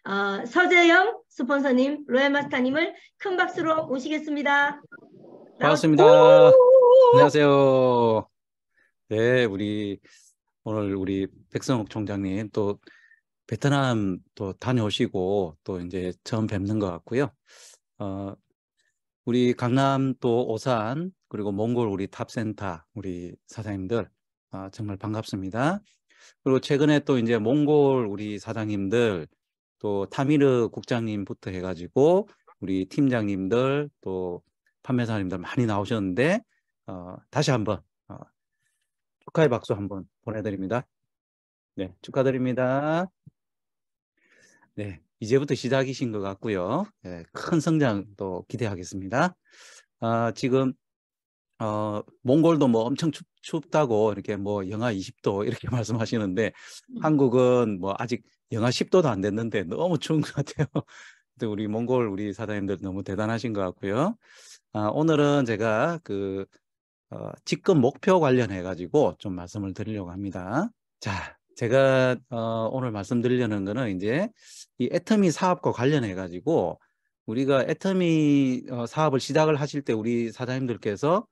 서재영 스폰서님, 로얄마스터님을 큰 박수로 모시겠습니다. 우! 반갑습니다. 안녕하세요. 네, 오늘 우리 백성욱 총장님 또 베트남 또 다녀오시고 또 이제 처음 뵙는 것 같고요. 어, 우리 강남 또 오산 그리고 몽골 우리 탑센터 우리 사장님들 정말 반갑습니다. 그리고 최근에 또 이제 몽골 우리 사장님들 또 타미르 국장님부터 해가지고 우리 팀장님들 또 판매사님들 많이 나오셨는데 다시 한번 축하의 박수 한번 보내드립니다. 네, 축하드립니다. 네, 이제부터 시작이신 것 같고요. 네, 큰 성장 또 기대하겠습니다. 지금 몽골도 뭐 엄청 춥다고 이렇게 뭐 영하 20도 이렇게 말씀하시는데 한국은 뭐 아직 영하 10도도 안 됐는데 너무 추운 것 같아요. 근데 우리 몽골 우리 사장님들 너무 대단하신 것 같고요. 오늘은 제가 직급 목표 관련해 가지고 좀 말씀을 드리려고 합니다. 자, 제가 오늘 말씀드리려는 거는 이제 이 애터미 사업과 관련해 가지고 우리가 애터미 사업을 시작을 하실 때 우리 사장님들께서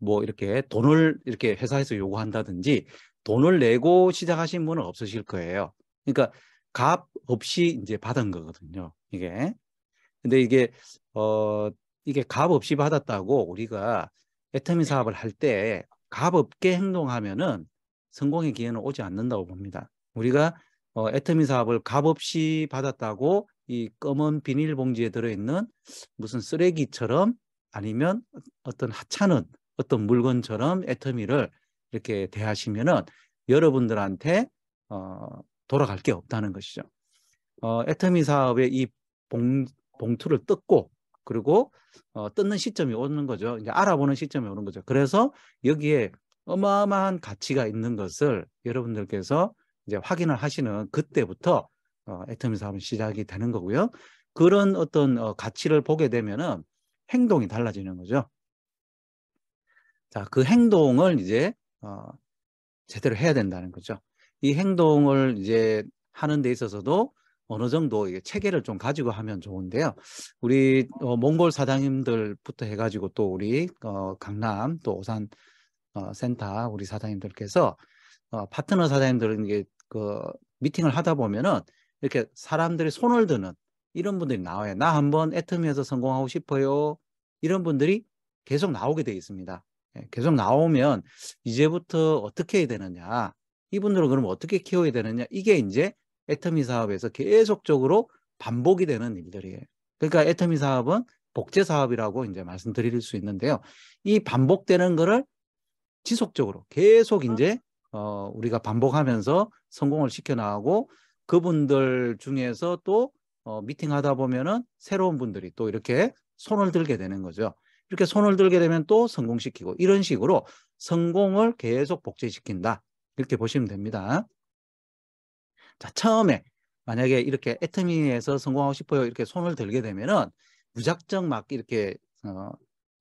뭐 이렇게 돈을 이렇게 회사에서 요구한다든지 돈을 내고 시작하신 분은 없으실 거예요. 그러니까 값 없이 이제 받은 거거든요. 이게. 근데 이게 값 없이 받았다고 우리가 애터미 사업을 할 때 값 없게 행동하면은 성공의 기회는 오지 않는다고 봅니다. 우리가 애터미 사업을 값 없이 받았다고 이 검은 비닐봉지에 들어있는 무슨 쓰레기처럼 아니면 어떤 하찮은 어떤 물건처럼 애터미를 이렇게 대하시면은 여러분들한테 돌아갈 게 없다는 것이죠. 애터미 사업의 이 봉투를 뜯고 그리고 뜯는 시점이 오는 거죠. 이제 알아보는 시점이 오는 거죠. 그래서 여기에 어마어마한 가치가 있는 것을 여러분들께서 이제 확인을 하시는 그때부터 애터미 사업은 시작이 되는 거고요. 그런 어떤 가치를 보게 되면은 행동이 달라지는 거죠. 자, 그 행동을 이제 제대로 해야 된다는 거죠. 이 행동을 이제 하는 데 있어서도 어느 정도 이게 체계를 좀 가지고 하면 좋은데요. 우리 몽골 사장님들부터 해가지고 또 우리 강남 또 오산 센터 우리 사장님들께서 파트너 사장님들은 이게 미팅을 하다 보면은 이렇게 사람들이 손을 드는 이런 분들이 나와요. 나 한번 애터미에서 성공하고 싶어요. 이런 분들이 계속 나오게 돼 있습니다. 예, 계속 나오면 이제부터 어떻게 해야 되느냐? 이분들은 그럼 어떻게 키워야 되느냐? 이게 이제 애터미 사업에서 계속적으로 반복이 되는 일들이에요. 그러니까 애터미 사업은 복제 사업이라고 이제 말씀드릴 수 있는데요. 이 반복되는 거를 지속적으로 계속 이제 우리가 반복하면서 성공을 시켜나가고 그분들 중에서 또 미팅하다 보면은 새로운 분들이 또 이렇게 손을 들게 되는 거죠. 이렇게 손을 들게 되면 또 성공시키고 이런 식으로 성공을 계속 복제시킨다. 이렇게 보시면 됩니다. 자, 처음에 만약에 이렇게 애터미에서 성공하고 싶어요. 이렇게 손을 들게 되면은 무작정 막 이렇게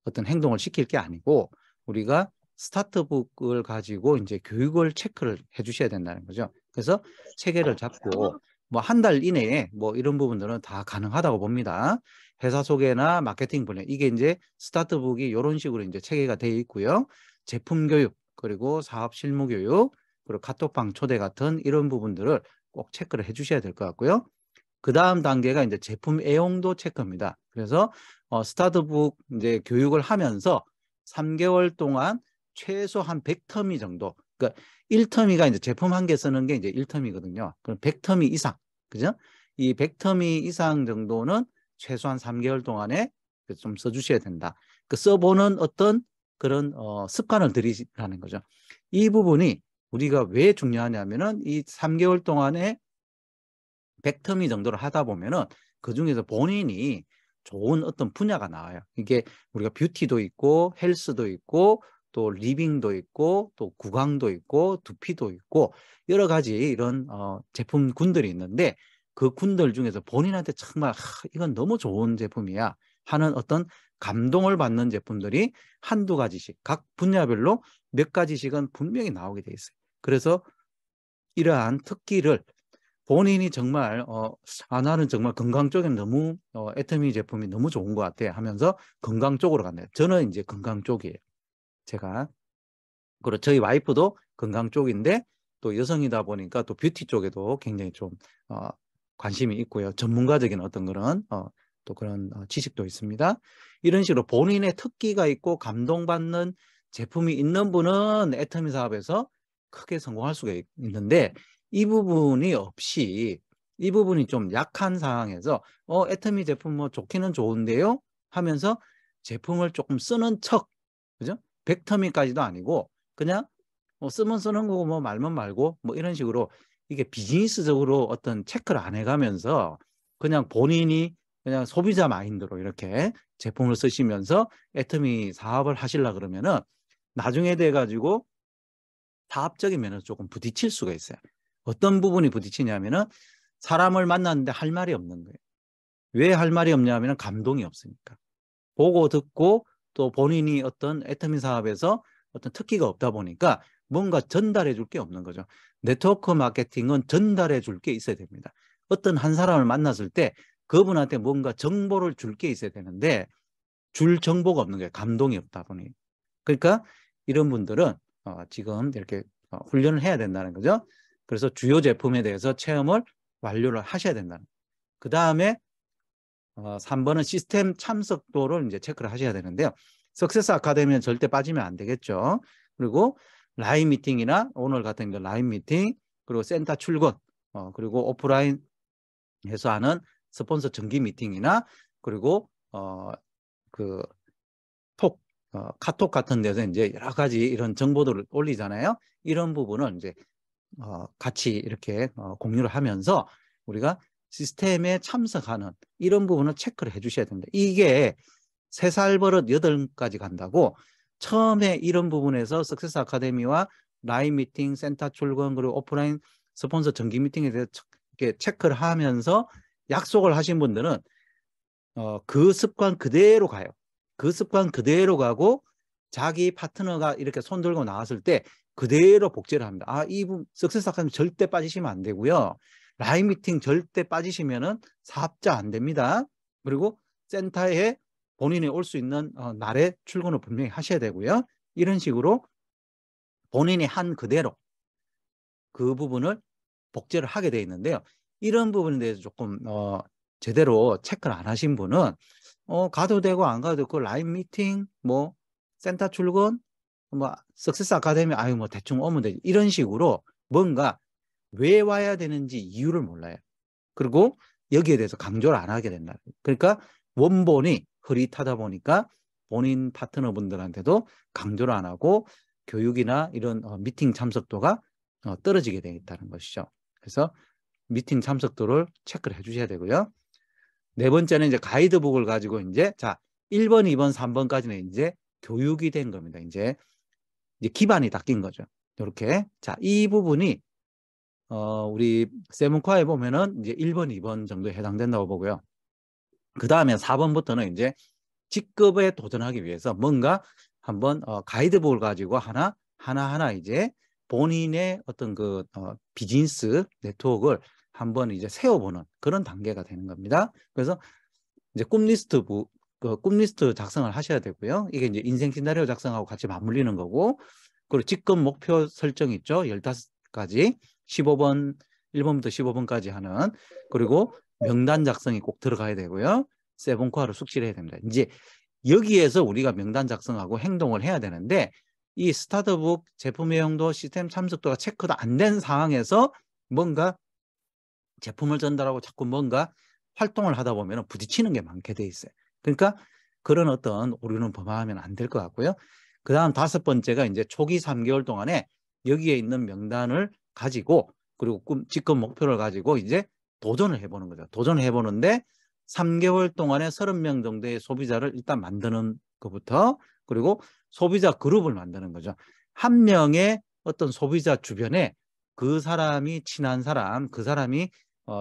어떤 행동을 시킬 게 아니고 우리가 스타트북을 가지고 이제 교육을 체크를 해 주셔야 된다는 거죠. 그래서 체계를 잡고 뭐 한 달 이내에 뭐 이런 부분들은 다 가능하다고 봅니다. 회사 소개나 마케팅 분야 이게 이제 스타트북이 이런 식으로 이제 체계가 되어 있고요. 제품 교육 그리고 사업 실무 교육 그리고 카톡방 초대 같은 이런 부분들을 꼭 체크를 해 주셔야 될 것 같고요. 그 다음 단계가 이제 제품 애용도 체크입니다. 그래서 스타트북 이제 교육을 하면서 3개월 동안 최소 한 100터미 정도. 그러니까 1터미가 이제 제품 한 개 쓰는 게 이제 1터미거든요. 그럼 100터미 이상. 그죠? 이 100터미 이상 정도는 최소한 3개월 동안에 좀 써주셔야 된다. 그 써보는 어떤 그런 습관을 들이라는 거죠. 이 부분이 우리가 왜 중요하냐면은 이 3개월 동안에 100터미 정도를 하다 보면은 그 중에서 본인이 좋은 어떤 분야가 나와요. 이게 우리가 뷰티도 있고 헬스도 있고 또 리빙도 있고 또 구강도 있고 두피도 있고 여러 가지 이런 제품 군들이 있는데 그 군들 중에서 본인한테 정말 이건 너무 좋은 제품이야 하는 어떤 감동을 받는 제품들이 한두 가지씩 각 분야별로 몇 가지씩은 분명히 나오게 돼 있어요. 그래서 이러한 특기를 본인이 정말 나는 정말 건강 쪽에 너무 애터미 제품이 너무 좋은 것 같아 하면서 건강 쪽으로 갔네요. 저는 이제 건강 쪽이에요. 제가. 그리고 저희 와이프도 건강 쪽인데 또 여성이다 보니까 또 뷰티 쪽에도 굉장히 좀 관심이 있고요. 전문가적인 어떤 그런 또 그런 지식도 있습니다. 이런 식으로 본인의 특기가 있고 감동받는 제품이 있는 분은 애터미 사업에서 크게 성공할 수가 있는데 이 부분이 없이 이 부분이 좀 약한 상황에서 애터미 제품 뭐 좋기는 좋은데요 하면서 제품을 조금 쓰는 척, 그죠? 백터미까지도 아니고 그냥 쓰면 쓰는 거고 뭐 말면 말고 뭐 이런 식으로 이게 비즈니스적으로 어떤 체크를 안 해가면서 그냥 본인이 그냥 소비자 마인드로 이렇게 제품을 쓰시면서 애터미 사업을 하시려 그러면은 나중에 돼 가지고 사업적인 면에서 조금 부딪힐 수가 있어요. 어떤 부분이 부딪히냐면은 사람을 만났는데 할 말이 없는 거예요. 왜 할 말이 없냐면은 감동이 없으니까. 보고 듣고 또 본인이 어떤 애터미 사업에서 어떤 특기가 없다 보니까 뭔가 전달해 줄 게 없는 거죠. 네트워크 마케팅은 전달해 줄 게 있어야 됩니다. 어떤 한 사람을 만났을 때 그분한테 뭔가 정보를 줄 게 있어야 되는데 줄 정보가 없는 거예요. 감동이 없다 보니. 그러니까 이런 분들은 지금 이렇게 훈련을 해야 된다는 거죠. 그래서 주요 제품에 대해서 체험을 완료를 하셔야 된다는 거예요. 그 다음에 3번은 시스템 참석도를 이제 체크를 하셔야 되는데요. 석세스 아카데미는 절대 빠지면 안 되겠죠. 그리고 라인 미팅이나 오늘 같은 거 라인 미팅, 그리고 센터 출근, 그리고 오프라인에서 하는 스폰서 정기 미팅이나 그리고 그 카톡 같은 데서 이제 여러 가지 이런 정보들을 올리잖아요. 이런 부분을 이제 같이 이렇게 공유를 하면서 우리가 시스템에 참석하는 이런 부분을 체크를 해 주셔야 됩니다. 이게 3살 버릇 8까지 간다고 처음에 이런 부분에서 석세스 아카데미와 라인 미팅, 센터 출근, 그리고 오프라인 스폰서 정기 미팅에 대해서 이렇게 체크를 하면서 약속을 하신 분들은 그 습관 그대로 가요. 그 습관 그대로 가고 자기 파트너가 이렇게 손 들고 나왔을 때 그대로 복제를 합니다. 이분 석세스 아카데미 절대 빠지시면 안 되고요. 라인 미팅 절대 빠지시면은 사업자 안 됩니다. 그리고 센터에 본인이 올 수 있는 날에 출근을 분명히 하셔야 되고요. 이런 식으로 본인이 한 그대로 그 부분을 복제를 하게 돼 있는데요. 이런 부분에 대해서 조금 제대로 체크를 안 하신 분은 가도 되고 안 가도 되고 라인 미팅, 뭐 센터 출근, 뭐 석세스 아카데미 뭐 대충 오면 되지 이런 식으로 뭔가 왜 와야 되는지 이유를 몰라요. 그리고 여기에 대해서 강조를 안 하게 된다. 그러니까 원본이 흐릿하다 보니까 본인 파트너분들한테도 강조를 안 하고 교육이나 이런 미팅 참석도가 떨어지게 되어 있다는 것이죠. 그래서 미팅 참석도를 체크를 해 주셔야 되고요. 네 번째는 이제 가이드북을 가지고 이제 1번, 2번, 3번까지는 이제 교육이 된 겁니다. 이제 기반이 닦인 거죠. 이렇게. 이 부분이 우리 세문과에 보면은 이제 1번, 2번 정도에 해당된다고 보고요. 그 다음에 4번부터는 이제 직급에 도전하기 위해서 뭔가 한번 가이드북을 가지고 하나하나 이제 본인의 어떤 그 비즈니스 네트워크를 한번 이제 세워보는 그런 단계가 되는 겁니다. 그래서 이제 꿈 리스트 작성을 하셔야 되고요. 이게 이제 인생 시나리오 작성하고 같이 맞물리는 거고, 그리고 직급 목표 설정 있죠. 15가지, 15번, 1번부터 15번까지 하는, 그리고 명단 작성이 꼭 들어가야 되고요. 세븐코어를 숙지를 해야 됩니다. 이제 여기에서 우리가 명단 작성하고 행동을 해야 되는데, 이 스타트북 제품 외형도 시스템 참석도가 체크도 안 된 상황에서 뭔가 제품을 전달하고 자꾸 뭔가 활동을 하다 보면 부딪히는 게 많게 돼 있어요. 그러니까 그런 어떤 오류는 범하면 안 될 것 같고요. 그 다음 5번째가 이제 초기 3개월 동안에 여기에 있는 명단을 가지고 그리고 직급 목표를 가지고 이제 도전을 해보는 거죠. 도전을 해보는데 3개월 동안에 30명 정도의 소비자를 일단 만드는 것부터 그리고 소비자 그룹을 만드는 거죠. 한 명의 어떤 소비자 주변에 그 사람이 친한 사람, 그 사람이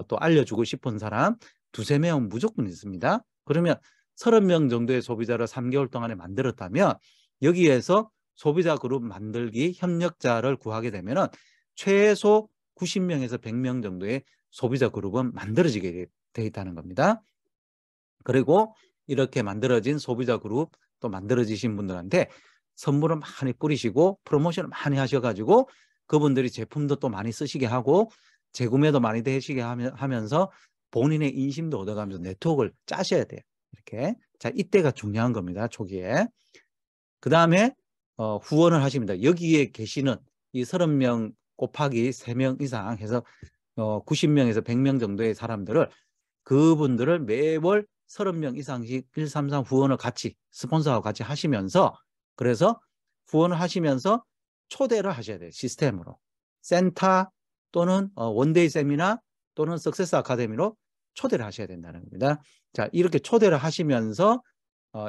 또 알려주고 싶은 사람 2~3명 무조건 있습니다. 그러면 30명 정도의 소비자를 3개월 동안에 만들었다면 여기에서 소비자 그룹 만들기 협력자를 구하게 되면 최소 90명에서 100명 정도의 소비자 그룹은 만들어지게 돼 있다는 겁니다. 그리고 이렇게 만들어진 소비자 그룹 또 만들어지신 분들한테 선물을 많이 뿌리시고 프로모션을 많이 하셔가지고 그분들이 제품도 또 많이 쓰시게 하고 재구매도 많이 되시게 하면서 본인의 인심도 얻어가면서 네트워크를 짜셔야 돼요. 이렇게. 자, 이때가 중요한 겁니다. 초기에. 그 다음에 후원을 하십니다. 여기에 계시는 이 30명 곱하기 3명 이상 해서 90명에서 100명 정도의 사람들을 그분들을 매월 30명 이상씩 133 후원을 같이 스폰서하고 같이 하시면서 그래서 후원을 하시면서 초대를 하셔야 돼요. 시스템으로. 센터 또는 원데이 세미나 또는 석세스 아카데미로 초대를 하셔야 된다는 겁니다. 자, 이렇게 초대를 하시면서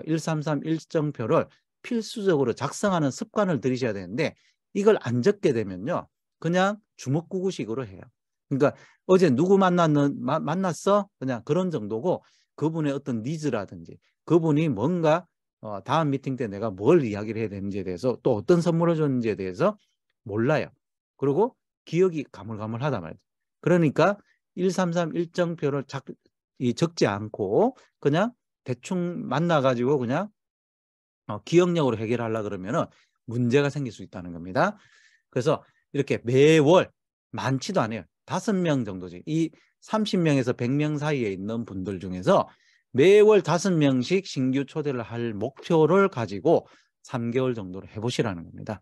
133 일정표를 필수적으로 작성하는 습관을 들이셔야 되는데 이걸 안 적게 되면요. 그냥 주먹구구식으로 해요. 그러니까 어제 누구 만났어? 그냥 그런 정도고 그분의 어떤 니즈라든지 그분이 뭔가 다음 미팅 때 내가 뭘 이야기를 해야 되는지에 대해서 또 어떤 선물을 줬는지에 대해서 몰라요. 그리고 기억이 가물가물하단 말이죠. 그러니까 133 일정표를 적지 않고 그냥 대충 만나가지고 그냥 기억력으로 해결하려고 그러면은 문제가 생길 수 있다는 겁니다. 그래서 이렇게 매월 많지도 않아요. 5명 정도지. 이 30명에서 100명 사이에 있는 분들 중에서 매월 5명씩 신규 초대를 할 목표를 가지고 3개월 정도를 해보시라는 겁니다.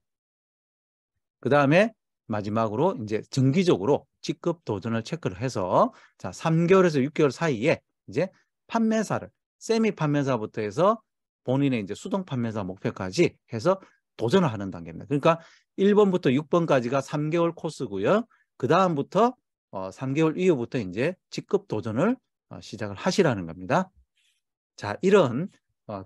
그 다음에 마지막으로 이제 정기적으로 직급 도전을 체크를 해서 자 3개월에서 6개월 사이에 이제 판매사를 세미 판매사부터 해서 본인의 이제 수동 판매사 목표까지 해서 도전을 하는 단계입니다. 그러니까 1번부터 6번까지가 3개월 코스고요. 그 다음부터 3개월 이후부터 이제 직급 도전을 시작을 하시라는 겁니다. 자, 이런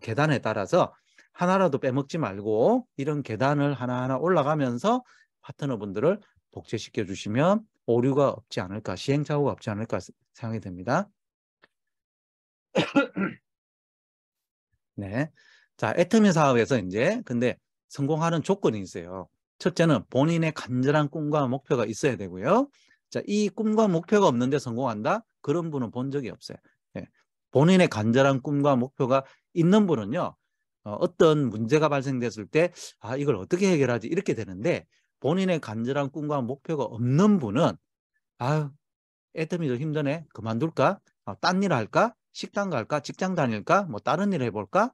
계단에 따라서 하나라도 빼먹지 말고 이런 계단을 하나하나 올라가면서 파트너분들을 복제시켜 주시면 오류가 없지 않을까, 시행착오가 없지 않을까 생각이 됩니다. 네. 자, 애터미 사업에서 이제 근데 성공하는 조건이 있어요. 첫째는 본인의 간절한 꿈과 목표가 있어야 되고요. 자, 이 꿈과 목표가 없는데 성공한다? 그런 분은 본 적이 없어요. 네. 본인의 간절한 꿈과 목표가 있는 분은요. 어떤 문제가 발생됐을 때 아, 이걸 어떻게 해결하지? 이렇게 되는데 본인의 간절한 꿈과 목표가 없는 분은 아유, 애터미도 힘드네. 그만둘까? 딴 일 할까? 식당 갈까? 직장 다닐까? 뭐 다른 일 해볼까?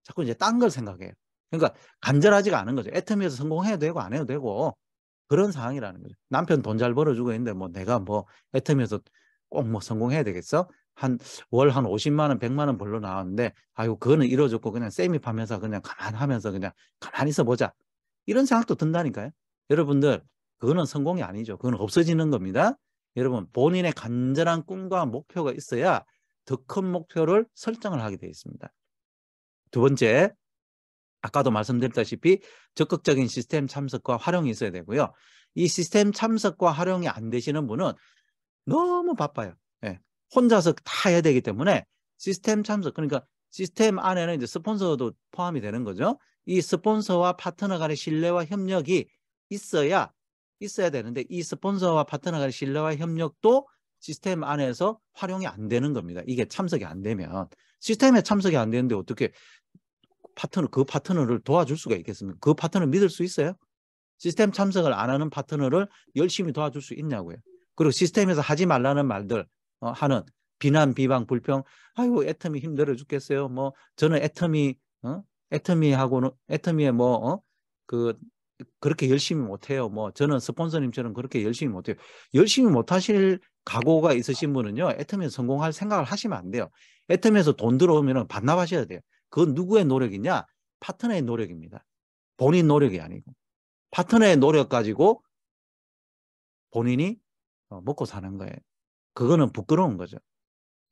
자꾸 이제 딴 걸 생각해요. 그러니까 간절하지가 않은 거죠. 애터미에서 성공해도 되고 안 해도 되고 그런 상황이라는 거죠. 남편 돈 잘 벌어주고 있는데 뭐 내가 뭐 애터미에서 꼭 뭐 성공해야 되겠어? 월 한 50만 원, 100만 원 벌러 나왔는데 아유 그거는 이뤄졌고 그냥 세미하면서 그냥 가만하면서 그냥 가만히 있어 보자. 이런 생각도 든다니까요. 여러분들 그거는 성공이 아니죠. 그건 없어지는 겁니다. 여러분 본인의 간절한 꿈과 목표가 있어야 더 큰 목표를 설정을 하게 되어 있습니다. 두 번째, 아까도 말씀드렸다시피 적극적인 시스템 참석과 활용이 있어야 되고요. 이 시스템 참석과 활용이 안 되시는 분은 너무 바빠요. 예. 혼자서 다 해야 되기 때문에 시스템 참석, 그러니까 시스템 안에는 이제 스폰서도 포함이 되는 거죠. 이 스폰서와 파트너 간의 신뢰와 협력이 있어야 되는데 이 스폰서와 파트너 간의 신뢰와 협력도 시스템 안에서 활용이 안 되는 겁니다. 이게 참석이 안 되면. 시스템에 참석이 안 되는데 어떻게 그 파트너를 도와줄 수가 있겠습니까? 그 파트너 믿을 수 있어요? 시스템 참석을 안 하는 파트너를 열심히 도와줄 수 있냐고요. 그리고 시스템에서 하지 말라는 말들 하는 비난, 비방, 불평. 아이고 애터미 힘들어 죽겠어요. 뭐 저는 애터미에 뭐 그렇게 열심히 못해요. 뭐 저는 스폰서님처럼 그렇게 열심히 못해요. 열심히 못하실 각오가 있으신 분은요. 애터미에서 성공할 생각을 하시면 안 돼요. 애터미에서 돈 들어오면 반납하셔야 돼요. 그건 누구의 노력이냐? 파트너의 노력입니다. 본인 노력이 아니고. 파트너의 노력 가지고 본인이 먹고 사는 거예요. 그거는 부끄러운 거죠.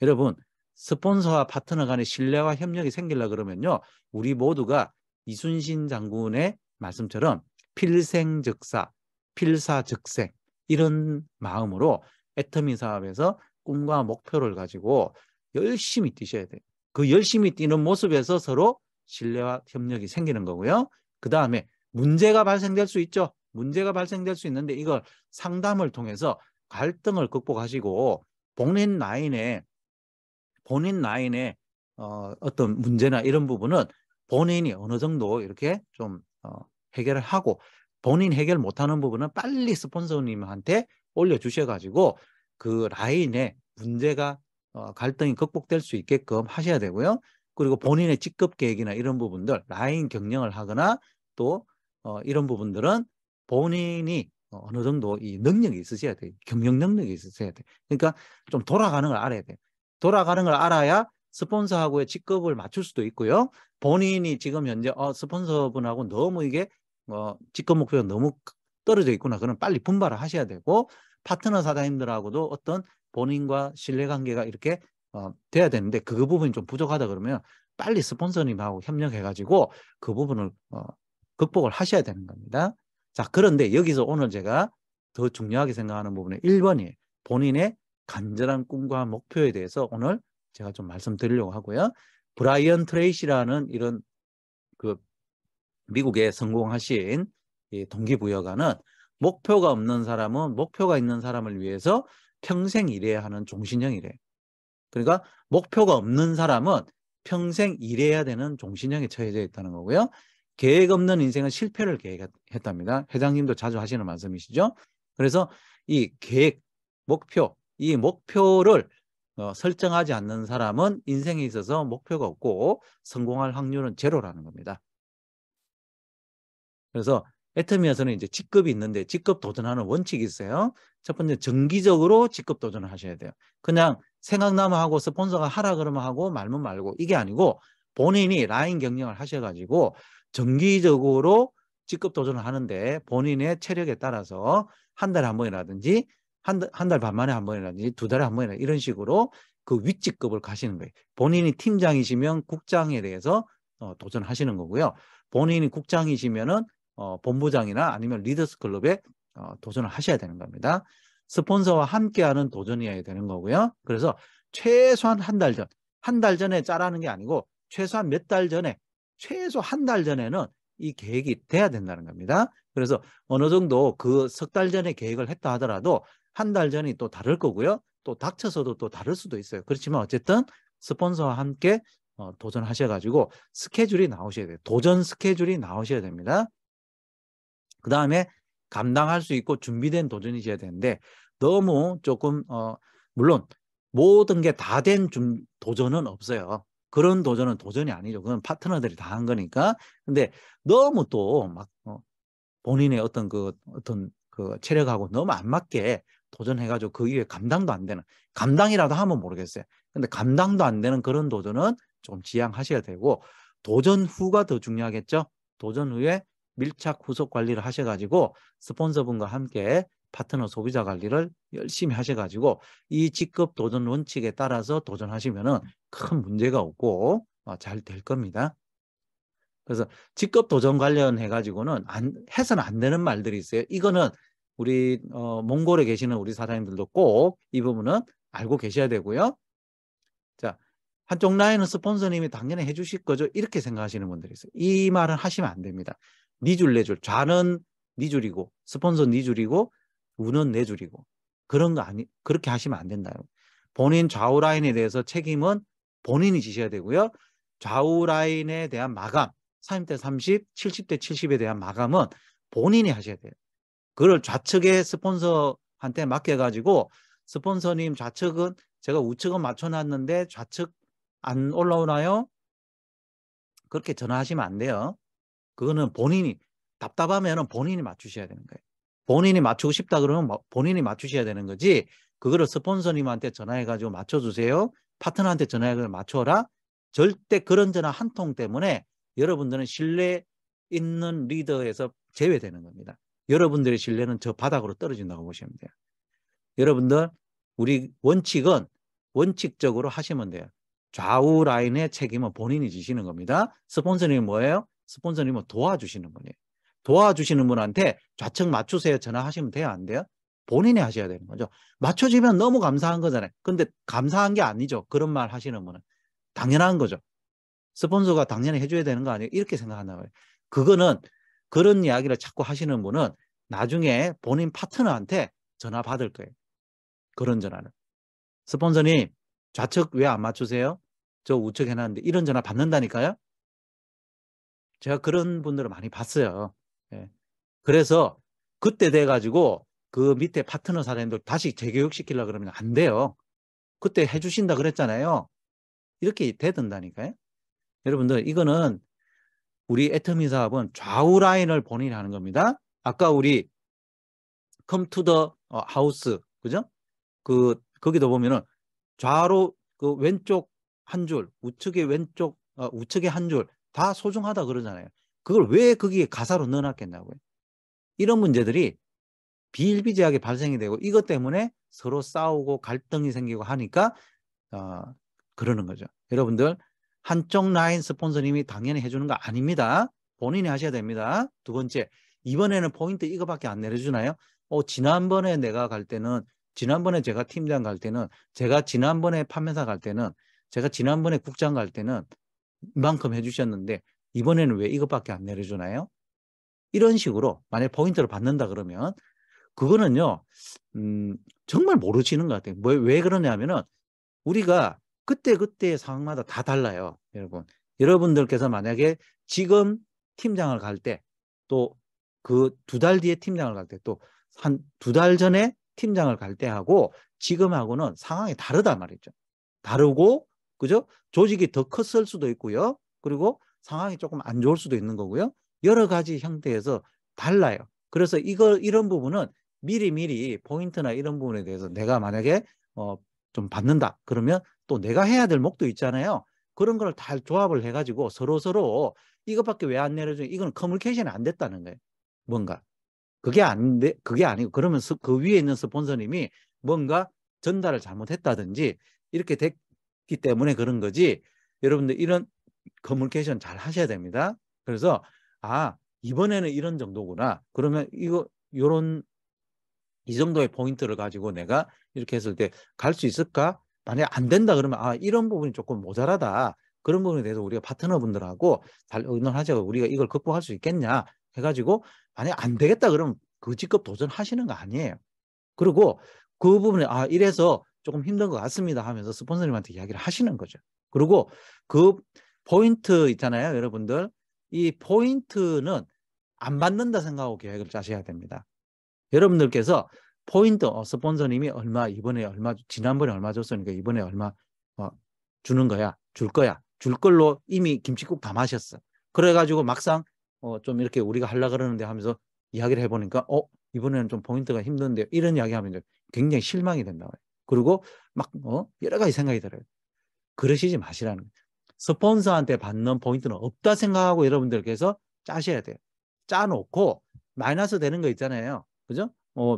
여러분, 스폰서와 파트너 간의 신뢰와 협력이 생기려고 그러면요. 우리 모두가 이순신 장군의 말씀처럼 필생즉사, 필사즉생 이런 마음으로 애터미 사업에서 꿈과 목표를 가지고 열심히 뛰셔야 돼요. 그 열심히 뛰는 모습에서 서로 신뢰와 협력이 생기는 거고요. 그 다음에 문제가 발생될 수 있죠. 문제가 발생될 수 있는데 이걸 상담을 통해서 갈등을 극복하시고 본인 라인에 어떤 문제나 이런 부분은 본인이 어느 정도 이렇게 좀 해결을 하고, 본인 해결 못하는 부분은 빨리 스폰서님한테 올려주셔가지고 그 라인에 문제가 갈등이 극복될 수 있게끔 하셔야 되고요. 그리고 본인의 직급 계획이나 이런 부분들 라인 경영을 하거나 또 이런 부분들은 본인이 어느 정도 이 능력이 있으셔야 돼요. 경영 능력이 있으셔야 돼요. 그러니까 좀 돌아가는 걸 알아야 돼요. 돌아가는 걸 알아야 스폰서하고의 직급을 맞출 수도 있고요. 본인이 지금 현재 스폰서분하고 너무 이게 직급 목표가 너무 떨어져 있구나. 그럼 빨리 분발을 하셔야 되고, 파트너 사장님들하고도 어떤 본인과 신뢰관계가 이렇게 돼야 되는데 그 부분이 좀 부족하다 그러면 빨리 스폰서님하고 협력해가지고 그 부분을 극복을 하셔야 되는 겁니다. 자, 그런데 여기서 오늘 제가 더 중요하게 생각하는 부분은 1번이에요. 본인의 간절한 꿈과 목표에 대해서 오늘 제가 좀 말씀드리려고 하고요. 브라이언 트레이시라는 이런 그 미국에 성공하신 이 동기부여가는 목표가 없는 사람은 목표가 있는 사람을 위해서 평생 일해야 하는 종신형이래요. 그러니까 목표가 없는 사람은 평생 일해야 되는 종신형에 처해져 있다는 거고요. 계획 없는 인생은 실패를 계획했답니다. 회장님도 자주 하시는 말씀이시죠. 그래서 이 계획, 목표, 이 목표를 설정하지 않는 사람은 인생에 있어서 목표가 없고 성공할 확률은 제로라는 겁니다. 그래서 애터미에서는 이제 직급이 있는데 직급 도전하는 원칙이 있어요. 첫 번째, 정기적으로 직급 도전을 하셔야 돼요. 그냥 생각나면 하고 스폰서가 하라 그러면 하고 말면 말고 이게 아니고 본인이 라인 경영을 하셔가지고 정기적으로 직급 도전을 하는데 본인의 체력에 따라서 한 달에 한 번이라든지 한 달 반 만에 한 번이라든지 두 달에 한 번이라 이런 식으로 그 윗직급을 가시는 거예요. 본인이 팀장이시면 국장에 대해서 도전하시는 거고요. 본인이 국장이시면은 본부장이나 아니면 리더스 클럽에 도전을 하셔야 되는 겁니다. 스폰서와 함께하는 도전이어야 되는 거고요. 그래서 최소한 한 달 전, 한 달 전에 짜라는 게 아니고 최소한 몇 달 전에, 최소 한 달 전에는 이 계획이 돼야 된다는 겁니다. 그래서 어느 정도 그 석 달 전에 계획을 했다 하더라도 한 달 전이 또 다를 거고요. 또 닥쳐서도 또 다를 수도 있어요. 그렇지만 어쨌든 스폰서와 함께 도전하셔가지고 스케줄이 나오셔야 돼요. 도전 스케줄이 나오셔야 됩니다. 그 다음에 감당할 수 있고 준비된 도전이셔야 되는데 너무 조금 물론 모든 게 다 된 도전은 없어요. 그런 도전은 도전이 아니죠. 그건 파트너들이 다 한 거니까. 근데 너무 또 막 본인의 어떤 그 체력하고 너무 안 맞게 도전해가지고 그 이후에 감당도 안 되는, 감당이라도 하면 모르겠어요. 근데 감당도 안 되는 그런 도전은 좀 지양하셔야 되고, 도전 후가 더 중요하겠죠. 도전 후에 밀착 후속 관리를 하셔가지고 스폰서분과 함께 파트너 소비자 관리를 열심히 하셔가지고 이 직급 도전 원칙에 따라서 도전하시면은 큰 문제가 없고 잘 될 겁니다. 그래서 직급 도전 관련해 가지고는 해서는 안 되는 말들이 있어요. 이거는 우리 몽골에 계시는 우리 사장님들도 꼭 이 부분은 알고 계셔야 되고요. 자, 한쪽 라인은 스폰서님이 당연히 해주실 거죠. 이렇게 생각하시는 분들이 있어요. 이 말은 하시면 안 됩니다. 네 줄, 네 줄. 좌는 네 줄이고 스폰서 네 줄이고 우는 네 줄이고 그런 거 그렇게 하시면 안 된다. 본인 좌우 라인에 대해서 책임은 본인이 지셔야 되고요. 좌우 라인에 대한 마감, 30대 30, 70대 70에 대한 마감은 본인이 하셔야 돼요. 그걸 좌측에 스폰서한테 맡겨가지고 스폰서님 좌측은 제가 우측은 맞춰놨는데 좌측 안 올라오나요? 그렇게 전화하시면 안 돼요. 그거는 본인이 답답하면 본인이 맞추셔야 되는 거예요. 본인이 맞추고 싶다 그러면 본인이 맞추셔야 되는 거지, 그거를 스폰서님한테 전화해가지고 맞춰주세요, 파트너한테 전화해가지고 맞춰라, 절대 그런 전화 한 통 때문에 여러분들은 신뢰 있는 리더에서 제외되는 겁니다. 여러분들의 신뢰는 저 바닥으로 떨어진다고 보시면 돼요. 여러분들, 우리 원칙은 원칙적으로 하시면 돼요. 좌우 라인의 책임은 본인이 지시는 겁니다. 스폰서님은 뭐예요? 스폰서님은 도와주시는 분이에요. 도와주시는 분한테 좌측 맞추세요 전화하시면 돼요, 안 돼요? 본인이 하셔야 되는 거죠. 맞춰지면 너무 감사한 거잖아요. 근데 감사한 게 아니죠. 그런 말 하시는 분은. 당연한 거죠. 스폰서가 당연히 해줘야 되는 거 아니에요? 이렇게 생각한단 말이에요. 그거는, 그런 이야기를 자꾸 하시는 분은 나중에 본인 파트너한테 전화 받을 거예요. 그런 전화를. 스폰서님, 좌측 왜 안 맞추세요? 저 우측 해놨는데 이런 전화 받는다니까요. 제가 그런 분들을 많이 봤어요. 예. 그래서 그때 돼가지고 그 밑에 파트너 사장님들 다시 재교육시키려고 그러면 안 돼요. 그때 해주신다 그랬잖아요. 이렇게 되던다니까요. 여러분들 이거는 우리 애터미 사업은 좌우 라인을 본인이 하는 겁니다. 아까 우리 come to the house, 그죠? 거기도 보면은 좌로 그 왼쪽 한 줄, 우측에 왼쪽, 우측에 한 줄 다 소중하다 그러잖아요. 그걸 왜 거기에 가사로 넣어놨겠냐고요. 이런 문제들이 비일비재하게 발생이 되고 이것 때문에 서로 싸우고 갈등이 생기고 하니까 그러는 거죠. 여러분들 한쪽 라인 스폰서님이 당연히 해주는 거 아닙니다. 본인이 하셔야 됩니다. 두 번째, 이번에는 포인트 이거밖에 안 내려주나요? 지난번에 내가 갈 때는, 지난번에 제가 팀장 갈 때는, 제가 지난번에 판매사 갈 때는, 제가 지난번에 국장 갈 때는 이만큼 해주셨는데 이번에는 왜 이것밖에 안 내려주나요? 이런 식으로 만약 포인트를 받는다 그러면 그거는요 정말 모르시는 것 같아요. 왜 그러냐면은 우리가 그때그때 상황마다 다 달라요. 여러분, 여러분들께서 만약에 지금 팀장을 갈 때 또 그 2달 뒤에 팀장을 갈 때 또 한 2달 전에 팀장을 갈 때 하고 지금하고는 상황이 다르단 말이죠. 다르고, 그죠? 조직이 더 컸을 수도 있고요. 그리고 상황이 조금 안 좋을 수도 있는 거고요. 여러 가지 형태에서 달라요. 그래서 이런 부분은 미리 포인트나 이런 부분에 대해서 내가 만약에 좀 받는다 그러면 또 내가 해야 될 목도 있잖아요. 그런 걸 다 조합을 해가지고 서로 이것밖에 왜 안 내려줘? 이건 커뮤니케이션이 안 됐다는 거예요. 뭔가 그게 아니고 그러면 그 위에 있는 스폰서님이 뭔가 전달을 잘못했다든지 이렇게 됐기 때문에 그런 거지. 여러분들 이런 커뮤니케이션 잘 하셔야 됩니다. 그래서 이번에는 이런 정도구나. 그러면 요런 이 정도의 포인트를 가지고 내가 이렇게 했을 때 갈 수 있을까? 만약 안 된다 그러면 이런 부분이 조금 모자라다. 그런 부분에 대해서 우리가 파트너분들하고 잘 의논하자고 우리가 이걸 극복할 수 있겠냐 해가지고 만약 안 되겠다 그러면 그 직급 도전하시는 거 아니에요. 그리고 그 부분에 이래서 조금 힘든 것 같습니다 하면서 스폰서님한테 이야기를 하시는 거죠. 그리고 그 포인트 있잖아요, 여러분들. 이 포인트는 안 받는다 생각하고 계획을 짜셔야 됩니다. 여러분들께서 포인트 스폰서님이 지난번에 얼마 줬으니까 이번에 얼마 주는 거야, 줄 거야, 줄 걸로 이미 김칫국 다 마셨어. 그래가지고 막상 좀 이렇게 우리가 하려고 그러는데 하면서 이야기를 해보니까 이번에는 좀 포인트가 힘든데 이런 이야기하면 이제 굉장히 실망이 된다. 그리고 막 여러 가지 생각이 들어요. 그러시지 마시라는 거예요. 스폰서한테 받는 포인트는 없다 생각하고 여러분들께서 짜셔야 돼요. 짜놓고 마이너스 되는 거 있잖아요. 그죠?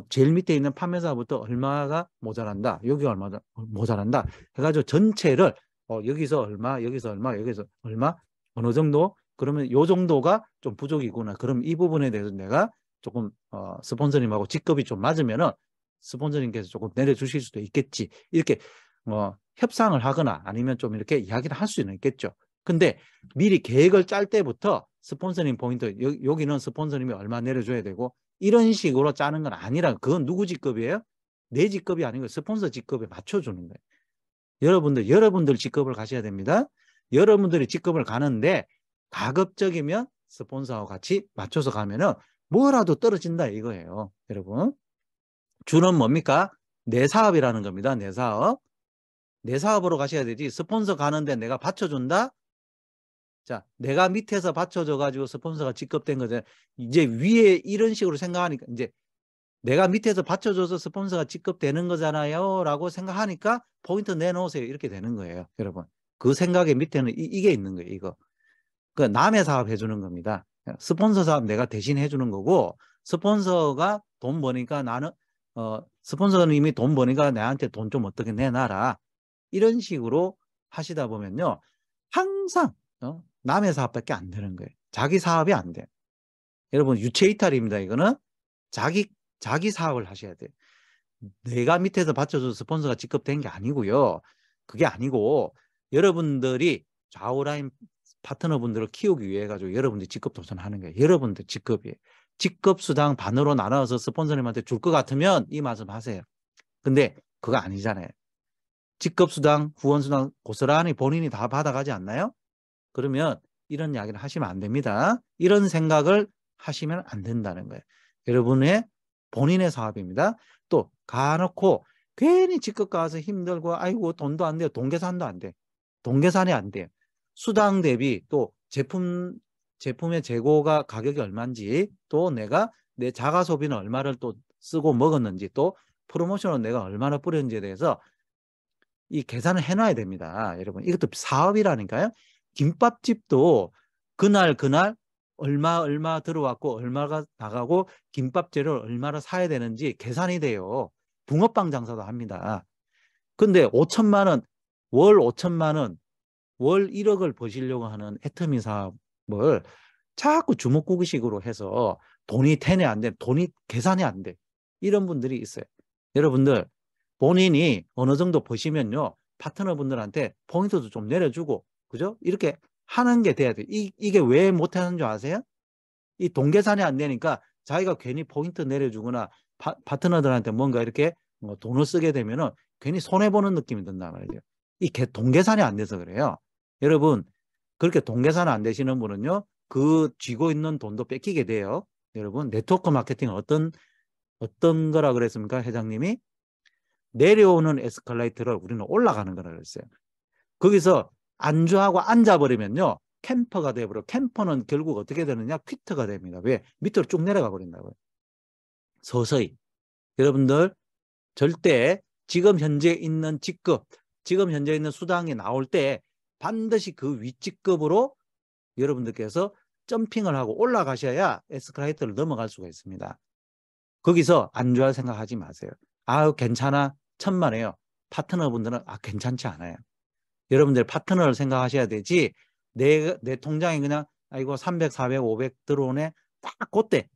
제일 밑에 있는 판매사부터 얼마가 모자란다. 여기가 얼마 모자란다. 해가지고 전체를 여기서 얼마, 여기서 얼마, 여기서 얼마, 어느 정도? 그러면 요 정도가 좀 부족이구나. 그럼 이 부분에 대해서 내가 조금 스폰서님하고 직급이 좀 맞으면은 스폰서님께서 조금 내려주실 수도 있겠지. 이렇게 협상을 하거나 아니면 좀 이렇게 이야기를 할 수는 있겠죠. 근데 미리 계획을 짤 때부터 스폰서님 포인트, 여기는 스폰서님이 얼마 내려줘야 되고 이런 식으로 짜는 건 아니라 그건 누구 직급이에요? 내 직급이 아니고 스폰서 직급에 맞춰주는 거예요. 여러분들 직급을 가셔야 됩니다. 여러분들이 직급을 가는데 가급적이면 스폰서하고 같이 맞춰서 가면은 뭐라도 떨어진다 이거예요. 여러분. 주는 뭡니까? 내 사업이라는 겁니다. 내 사업. 내 사업으로 가셔야 되지. 스폰서 가는데 내가 받쳐준다? 자, 내가 밑에서 받쳐줘가지고 스폰서가 직급된 거죠. 이제 위에 이런 식으로 생각하니까 이제 내가 밑에서 받쳐줘서 스폰서가 직급되는 거잖아요 라고 생각하니까 포인트 내놓으세요 이렇게 되는 거예요. 여러분, 그 생각의 밑에는 이게 있는 거예요. 이거 그 남의 사업 해주는 겁니다. 스폰서 사업 내가 대신 해주는 거고 스폰서가 돈 버니까 나는 스폰서님이 돈 버니까 나한테 돈 좀 어떻게 내놔라 이런 식으로 하시다 보면요 항상 남의 사업밖에 안 되는 거예요. 자기 사업이 안 돼요. 여러분, 유체이탈입니다. 이거는 자기 사업을 하셔야 돼요. 내가 밑에서 받쳐줘서 스폰서가 직급된 게 아니고요. 그게 아니고 여러분들이 좌우라인 파트너분들을 키우기 위해 가지고 여러분들이 직급 도전하는 거예요. 여러분들 직급이에요. 직급 수당 반으로 나눠서 스폰서님한테 줄 것 같으면 이 말씀 하세요. 근데 그거 아니잖아요. 직급수당, 후원수당 고스란히 본인이 다 받아가지 않나요? 그러면 이런 이야기를 하시면 안 됩니다. 이런 생각을 하시면 안 된다는 거예요. 여러분의 본인의 사업입니다. 또 가놓고 괜히 직급 가서 힘들고 아이고 돈도 안 돼요. 동계산도 안 돼. 동계산이 안 돼요. 수당 대비 또 제품의 재고가 가격이 얼마인지 또 내가 내 자가 소비는 얼마를 또 쓰고 먹었는지 또 프로모션을 내가 얼마나 뿌렸는지에 대해서 이 계산을 해놔야 됩니다. 여러분 이것도 사업이라니까요. 김밥집도 그날 얼마 들어왔고 얼마가 나가고 김밥 재료를 얼마나 사야 되는지 계산이 돼요. 붕어빵 장사도 합니다. 근데 5천만 원, 월 5천만 원, 월 1억을 버시려고 하는 애터미 사업을 자꾸 주먹구구식으로 해서 돈이 태내 안 돼, 돈이 계산이 안 돼. 이런 분들이 있어요. 여러분들 본인이 어느 정도 버시면요. 파트너분들한테 포인트도 좀 내려주고 그죠? 이렇게 하는 게 돼야 돼요. 이게 왜 못하는 줄 아세요? 이 돈계산이 안 되니까 자기가 괜히 포인트 내려주거나 파트너들한테 뭔가 이렇게 돈을 쓰게 되면은 괜히 손해보는 느낌이 든단 말이죠. 돈계산이 안 돼서 그래요. 여러분 그렇게 돈계산 안 되시는 분은요. 그 쥐고 있는 돈도 뺏기게 돼요. 여러분 네트워크 마케팅은 어떤 거라 그랬습니까? 회장님이 내려오는 에스컬레이터를 우리는 올라가는 거라 그랬어요. 거기서 안주하고 앉아버리면요. 캠퍼가 돼버려. 캠퍼는 결국 어떻게 되느냐? 퀴트가 됩니다. 왜? 밑으로 쭉 내려가 버린다고요. 서서히. 여러분들 절대 지금 현재 있는 직급, 지금 현재 있는 수당이 나올 때 반드시 그 윗직급으로 여러분들께서 점핑을 하고 올라가셔야 에스컬레이터를 넘어갈 수가 있습니다. 거기서 안주할 생각하지 마세요. 아유 괜찮아. 천만에요. 파트너분들은 괜찮지 않아요. 여러분들 파트너를 생각하셔야 되지 내 통장에 그냥 아이고 300, 400, 500 들어오네. 딱 그때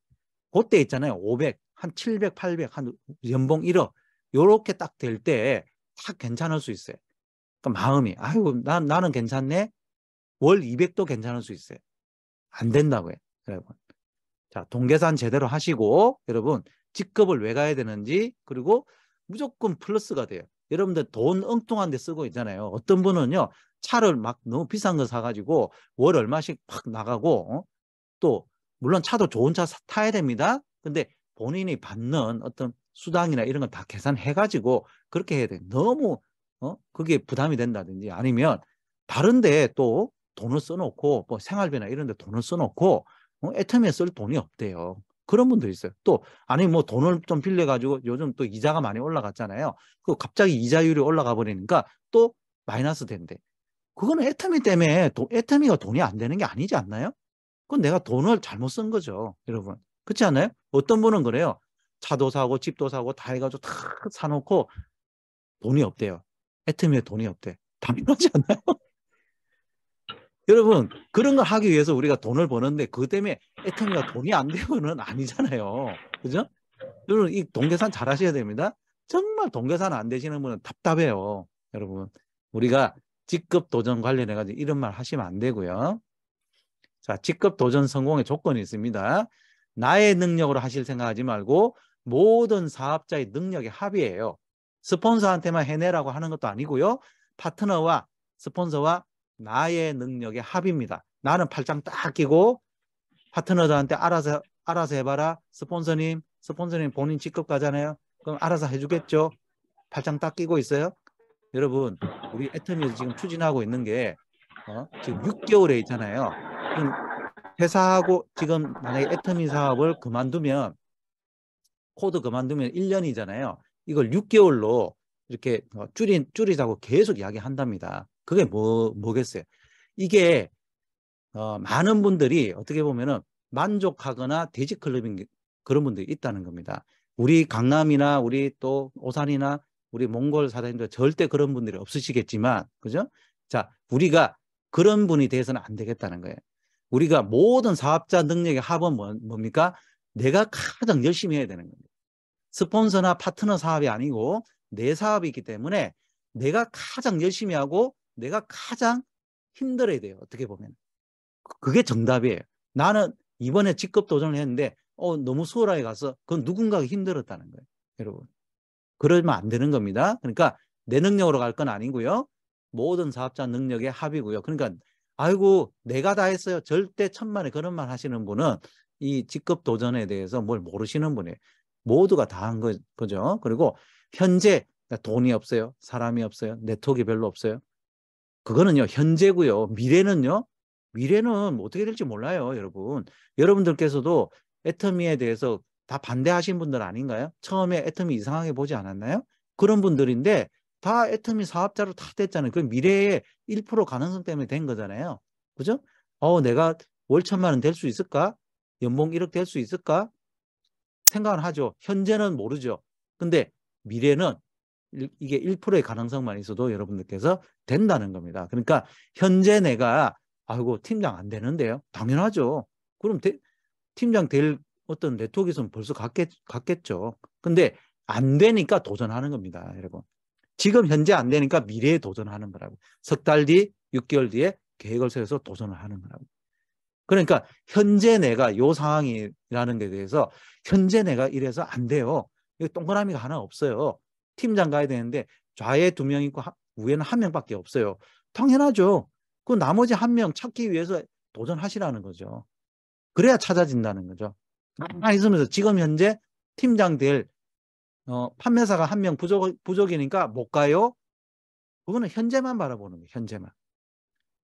있잖아요. 500, 한 700, 800, 한 연봉 1억 요렇게 딱 될 때 딱 괜찮을 수 있어요. 그러니까 마음이 아이고 나는 괜찮네. 월 200도 괜찮을 수 있어요. 안 된다고요. 여러분. 자, 동계산 제대로 하시고 여러분 직급을 왜 가야 되는지 그리고 무조건 플러스가 돼요. 여러분들 돈 엉뚱한 데 쓰고 있잖아요. 어떤 분은요. 차를 막 너무 비싼 거 사가지고 월 얼마씩 팍 나가고 또 물론 차도 좋은 차 타야 됩니다. 근데 본인이 받는 어떤 수당이나 이런 걸 다 계산해가지고 그렇게 해야 돼요. 너무 그게 부담이 된다든지 아니면 다른 데에 또 돈을 써놓고 뭐 생활비나 이런 데 돈을 써놓고 애터미에 쓸 돈이 없대요. 그런 분도 있어요. 또 아니 뭐 돈을 좀 빌려가지고 요즘 또 이자가 많이 올라갔잖아요. 그 갑자기 이자율이 올라가 버리니까 또 마이너스 된대. 그거는 애터미 때문에 애터미가 돈이 안 되는 게 아니지 않나요? 그건 내가 돈을 잘못 쓴 거죠. 여러분. 그렇지 않아요? 어떤 분은 그래요. 차도 사고 집도 사고 다 해가지고 다 사놓고 돈이 없대요. 애터미에 돈이 없대. 당연하지 않나요? 여러분 그런 걸 하기 위해서 우리가 돈을 버는데 그것 때문에 애터미가 돈이 안 되고는 아니잖아요. 그죠? 여러분 이 동계산 잘 하셔야 됩니다. 정말 동계산 안 되시는 분은 답답해요. 여러분 우리가 직급 도전 관련해 가지고 이런 말 하시면 안 되고요. 자, 직급 도전 성공의 조건이 있습니다. 나의 능력으로 하실 생각하지 말고 모든 사업자의 능력의 합의예요. 스폰서한테만 해내라고 하는 것도 아니고요. 파트너와 스폰서와 나의 능력의 합의입니다. 나는 팔짱 딱 끼고 파트너들한테 알아서 해봐라. 스폰서님 본인 직급 가잖아요. 그럼 알아서 해주겠죠. 팔짱 딱 끼고 있어요. 여러분 우리 애터미에서 지금 추진하고 있는 게 지금 6개월에 있잖아요. 회사하고 지금 만약에 애터미 사업을 그만두면 코드 그만두면 1년이잖아요. 이걸 6개월로 이렇게 줄이자고 계속 이야기한답니다. 그게 뭐겠어요? 이게 많은 분들이 어떻게 보면은 만족하거나 돼지클럽인 그런 분들이 있다는 겁니다. 우리 강남이나 우리 또 오산이나 우리 몽골 사장님들 절대 그런 분들이 없으시겠지만 그죠? 자, 우리가 그런 분이 돼서는 안 되겠다는 거예요. 우리가 모든 사업자 능력의 합은 뭡니까? 내가 가장 열심히 해야 되는 겁니다. 스폰서나 파트너 사업이 아니고 내 사업이 있기 때문에 내가 가장 열심히 하고 내가 가장 힘들어야 돼요. 어떻게 보면. 그게 정답이에요. 나는 이번에 직급 도전을 했는데 너무 수월하게 가서 그건 누군가가 힘들었다는 거예요. 여러분. 그러면 안 되는 겁니다. 그러니까 내 능력으로 갈 건 아니고요. 모든 사업자 능력의 합이고요. 그러니까 아이고 내가 다 했어요. 절대 천만에 그런 말 하시는 분은 이 직급 도전에 대해서 뭘 모르시는 분이에요. 모두가 다 한 거죠. 그리고 현재 돈이 없어요. 사람이 없어요. 네트워크 별로 없어요. 그거는요, 현재고요. 미래는 어떻게 될지 몰라요, 여러분. 여러분들께서도 애터미에 대해서 다 반대하신 분들 아닌가요? 처음에 애터미 이상하게 보지 않았나요? 그런 분들인데 다 애터미 사업자로 다 됐잖아요. 그 미래의 1% 가능성 때문에 된 거잖아요. 그죠? 내가 월 1,000만 원 될 수 있을까? 연봉 1억 될 수 있을까? 생각은 하죠. 현재는 모르죠. 근데 미래는 이게 1%의 가능성만 있어도 여러분들께서 된다는 겁니다. 그러니까 현재 내가 아이고 팀장 안 되는데요. 당연하죠. 그럼 팀장 될 어떤 네트워크에서는 벌써 갔겠죠. 근데 안 되니까 도전하는 겁니다. 여러분. 지금 현재 안 되니까 미래에 도전하는 거라고. 석 달 뒤, 6개월 뒤에 계획을 세워서 도전을 하는 거라고. 그러니까 현재 내가 요 상황이라는 게 대해서 현재 내가 이래서 안 돼요. 여기 동그라미가 하나 없어요. 팀장 가야 되는데 좌에 2명 있고 위에는 1명밖에 없어요. 당연하죠. 그 나머지 1명 찾기 위해서 도전하시라는 거죠. 그래야 찾아진다는 거죠. 가만히 있으면서 지금 현재 팀장 될 판매사가 1명 부족이니까 못 가요. 그거는 현재만 바라보는 거예요. 현재만.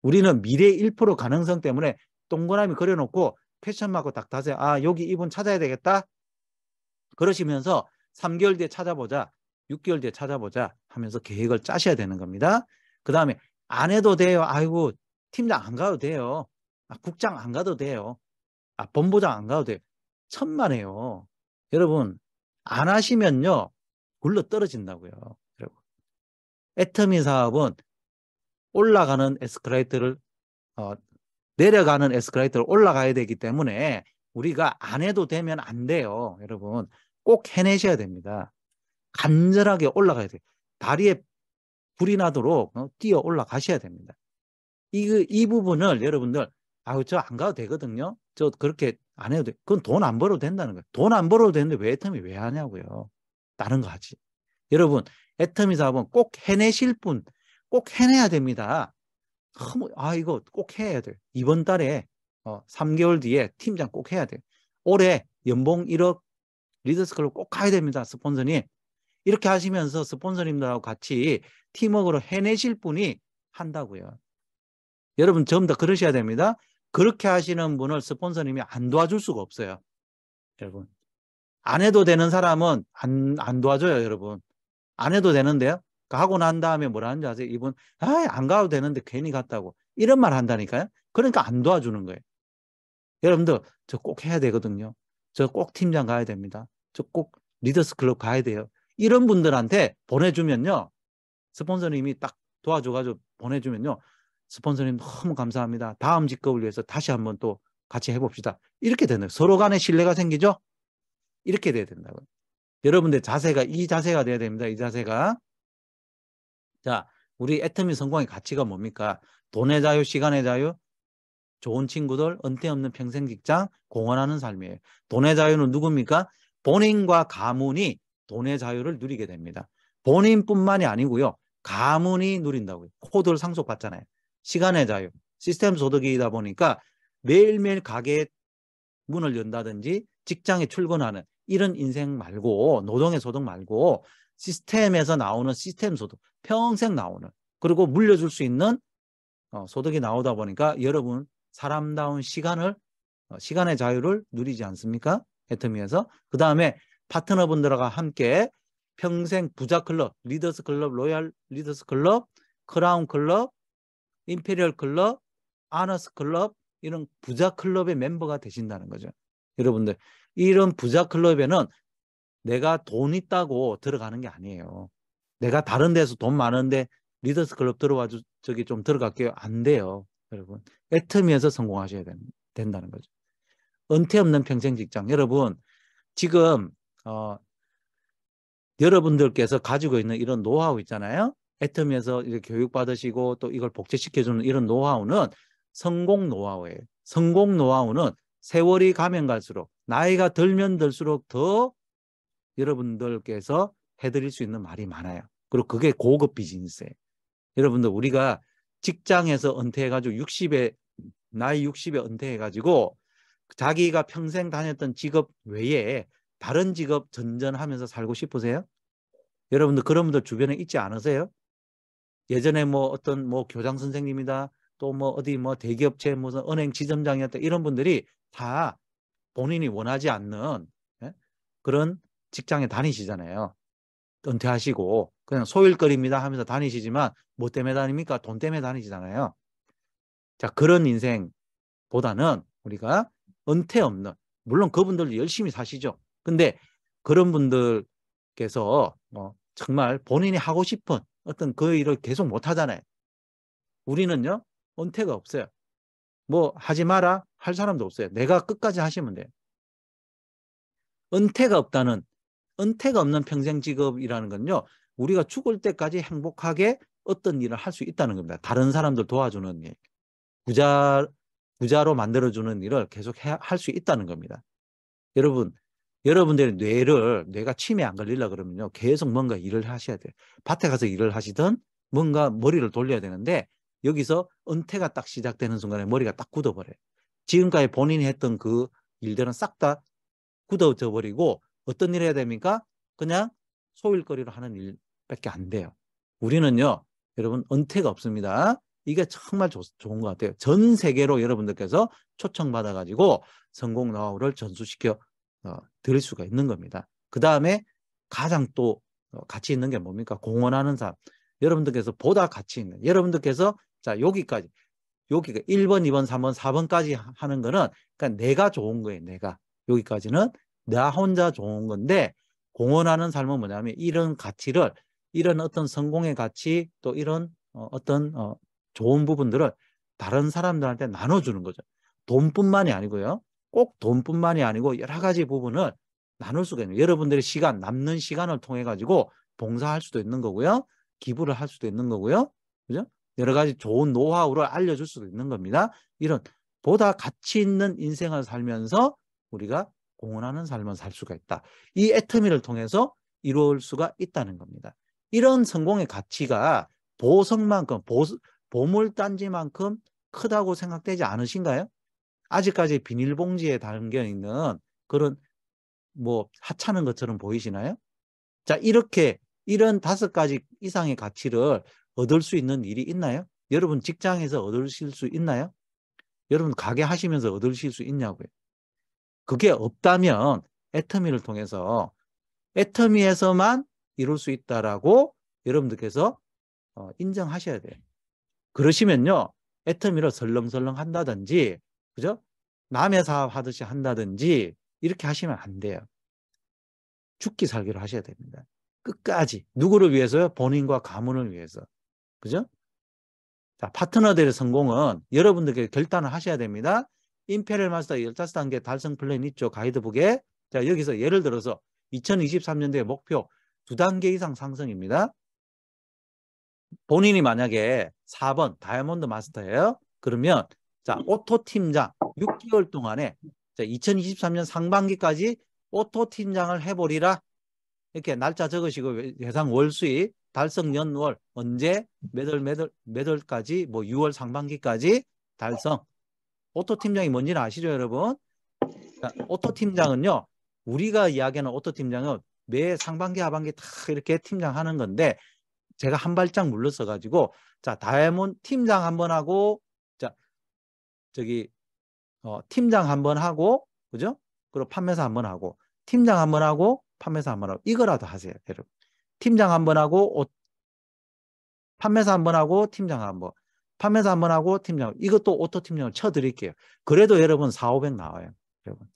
우리는 미래 1% 가능성 때문에 동그라미 그려놓고 패션 마크 딱 다세요. 아, 여기 이분 찾아야 되겠다. 그러시면서 3개월 뒤에 찾아보자. 6개월 뒤에 찾아보자 하면서 계획을 짜셔야 되는 겁니다. 그 다음에 안 해도 돼요. 아이고, 팀장 안 가도 돼요. 국장 안 가도 돼요. 본부장 안 가도 돼요. 천만에요. 여러분, 안 하시면요. 굴러 떨어진다고요. 여러분. 애터미 사업은 올라가는 에스컬레이터를 내려가는 에스컬레이터를 올라가야 되기 때문에 우리가 안 해도 되면 안 돼요. 여러분 꼭 해내셔야 됩니다. 간절하게 올라가야 돼요. 다리에 불이 나도록 뛰어 올라가셔야 됩니다. 이 부분을 여러분들 저 안 가도 되거든요. 저 그렇게 안 해도 돼. 그건 돈 안 벌어도 된다는 거예요. 돈 안 벌어도 되는데 왜 애터미 왜 하냐고요. 다른 거 하지. 여러분 애터미 사업은 꼭 해내실 분 꼭 해내야 됩니다. 이거 꼭 해야 돼요. 이번 달에 3개월 뒤에 팀장 꼭 해야 돼요. 올해 연봉 1억 리더스클럽 꼭 가야 됩니다. 스폰서님. 이렇게 하시면서 스폰서님들하고 같이 팀워크로 해내실 분이 한다고요. 여러분 전부 다 그러셔야 됩니다. 그렇게 하시는 분을 스폰서님이 안 도와줄 수가 없어요. 여러분. 안 해도 되는 사람은 안 도와줘요. 여러분. 안 해도 되는데요. 하고 난 다음에 뭐라 하는지 아세요? 이분 안 가도 되는데 괜히 갔다고 이런 말 한다니까요. 그러니까 안 도와주는 거예요. 여러분들 저 꼭 해야 되거든요. 저 꼭 팀장 가야 됩니다. 저 꼭 리더스 클럽 가야 돼요. 이런 분들한테 보내주면요. 스폰서님이 딱 도와줘가지고 보내주면요. 스폰서님 너무 감사합니다. 다음 직급을 위해서 다시 한번 또 같이 해봅시다. 이렇게 되는 거예요. 서로 간에 신뢰가 생기죠. 이렇게 돼야 된다고요. 여러분들 이 자세가 돼야 됩니다. 이 자세가. 자, 우리 애터미 성공의 가치가 뭡니까? 돈의 자유, 시간의 자유, 좋은 친구들, 은퇴 없는 평생 직장, 공헌하는 삶이에요. 돈의 자유는 누굽니까? 본인과 가문이 돈의 자유를 누리게 됩니다. 본인뿐만이 아니고요. 가문이 누린다고요. 코드를 상속받잖아요. 시간의 자유, 시스템 소득이다 보니까 매일매일 가게 문을 연다든지 직장에 출근하는 이런 인생 말고 노동의 소득 말고 시스템에서 나오는 시스템 소득 평생 나오는 그리고 물려줄 수 있는 소득이 나오다 보니까 여러분 사람다운 시간의 자유를 누리지 않습니까? 애터미에서. 그 다음에 파트너분들과 함께 평생 부자 클럽, 리더스 클럽, 로얄 리더스 클럽, 크라운 클럽, 임페리얼 클럽, 아너스 클럽 이런 부자 클럽의 멤버가 되신다는 거죠. 여러분들 이런 부자 클럽에는 내가 돈 있다고 들어가는 게 아니에요. 내가 다른 데서 돈 많은데 리더스 클럽 들어와 저기 좀 들어갈게요. 안 돼요. 여러분 애터미에서 성공하셔야 된다는 거죠. 은퇴 없는 평생 직장. 여러분 지금 여러분들께서 가지고 있는 이런 노하우 있잖아요. 애터미에서 이렇게 교육받으시고 또 이걸 복제시켜주는 이런 노하우는 성공 노하우예요. 성공 노하우는 세월이 가면 갈수록 나이가 들면 들수록 더 여러분들께서 해드릴 수 있는 말이 많아요. 그리고 그게 고급 비즈니스예요. 여러분들 우리가 직장에서 은퇴해가지고 나이 60에 은퇴해가지고 자기가 평생 다녔던 직업 외에 다른 직업 전전하면서 살고 싶으세요? 여러분들 그런 분들 주변에 있지 않으세요? 예전에 뭐 어떤 뭐 교장 선생님이다, 또 뭐 어디 뭐 대기업체 무슨 은행 지점장이었다, 이런 분들이 다 본인이 원하지 않는, 예? 그런 직장에 다니시잖아요. 은퇴하시고 그냥 소일거리입니다 하면서 다니시지만 뭐 때문에 다닙니까? 돈 때문에 다니시잖아요. 자, 그런 인생보다는 우리가 은퇴 없는, 물론 그분들도 열심히 사시죠. 근데 그런 분들께서 정말 본인이 하고 싶은 어떤 그 일을 계속 못 하잖아요. 우리는요, 은퇴가 없어요. 뭐 하지 마라 할 사람도 없어요. 내가 끝까지 하시면 돼요. 은퇴가 없는 평생 직업이라는 건요, 우리가 죽을 때까지 행복하게 어떤 일을 할 수 있다는 겁니다. 다른 사람들 도와주는 일, 부자로 만들어주는 일을 계속 할 수 있다는 겁니다. 여러분들의 뇌가 치매 안 걸리려 그러면요, 계속 뭔가 일을 하셔야 돼요. 밭에 가서 일을 하시든 뭔가 머리를 돌려야 되는데, 여기서 은퇴가 딱 시작되는 순간에 머리가 딱 굳어버려요. 지금까지 본인이 했던 그 일들은 싹 다 굳어져 버리고 어떤 일 해야 됩니까? 그냥 소일거리로 하는 일밖에 안 돼요. 우리는요, 여러분, 은퇴가 없습니다. 이게 정말 좋은 것 같아요. 전 세계로 여러분들께서 초청받아가지고 성공 노하우를 전수시켜 드릴 수가 있는 겁니다. 그 다음에 가장 또 가치 있는 게 뭡니까? 공헌하는 삶. 여러분들께서 보다 가치 있는, 여러분들께서 자, 여기가 1번, 2번, 3번, 4번까지 하는 거는 그러니까 내가 좋은 거예요. 여기까지는 나 혼자 좋은 건데, 공헌하는 삶은 뭐냐면 이런 가치를, 이런 어떤 성공의 가치, 또 이런 어떤 좋은 부분들을 다른 사람들한테 나눠주는 거죠. 돈뿐만이 아니고요. 꼭 돈뿐만이 아니고 여러 가지 부분을 나눌 수가 있는, 여러분들의 시간, 남는 시간을 통해 가지고 봉사할 수도 있는 거고요. 기부를 할 수도 있는 거고요. 그죠? 여러 가지 좋은 노하우를 알려줄 수도 있는 겁니다. 이런 보다 가치 있는 인생을 살면서 우리가 공헌하는 삶을 살 수가 있다. 이 애터미를 통해서 이루어질 수가 있다는 겁니다. 이런 성공의 가치가 보석만큼, 보물단지만큼 크다고 생각되지 않으신가요? 아직까지 비닐봉지에 담겨 있는 그런 뭐 하찮은 것처럼 보이시나요? 자, 이런 5가지 이상의 가치를 얻을 수 있는 일이 있나요? 여러분 직장에서 얻으실 수 있나요? 여러분 가게 하시면서 얻으실 수 있냐고요? 그게 없다면 애터미를 통해서 애터미에서만 이룰 수 있다라고 여러분들께서 인정하셔야 돼요. 그러시면요, 애터미를 설렁설렁 한다든지, 그죠? 남의 사업 하듯이 한다든지 이렇게 하시면 안 돼요. 죽기 살기로 하셔야 됩니다. 끝까지. 누구를 위해서요? 본인과 가문을 위해서. 그죠? 자, 파트너들의 성공은 여러분들께 결단을 하셔야 됩니다. 임페리얼 마스터 15단계 달성 플랜 있죠? 가이드북에. 자, 여기서 예를 들어서 2023년도의 목표 2단계 이상 상승입니다. 본인이 만약에 4번 다이아몬드 마스터예요. 그러면 자, 오토 팀장 6개월 동안에 자, 2023년 상반기까지 오토 팀장을 해보리라. 이렇게 날짜 적으시고 예상 월 수익 달성 연월 언제 몇 월까지 뭐 6월 상반기까지 달성. 오토 팀장이 뭔지는 아시죠, 여러분? 오토 팀장은요, 우리가 이야기하는 오토 팀장은 매 상반기 하반기 다 이렇게 팀장하는 건데, 제가 한 발짝 물러서 가지고 자, 다이아몬드 팀장 한번 하고, 자, 저기 팀장 한번 하고, 그죠? 그리고 판매사 한번 하고, 팀장 한번 하고, 판매사 한번 하고, 이거라도 하세요, 여러분. 팀장 한번 하고, 판매사 한번 하고, 팀장 한번, 판매사 한번 하고, 팀장, 이것도 오토 팀장을 쳐드릴게요. 그래도 여러분 4,500 나와요, 여러분.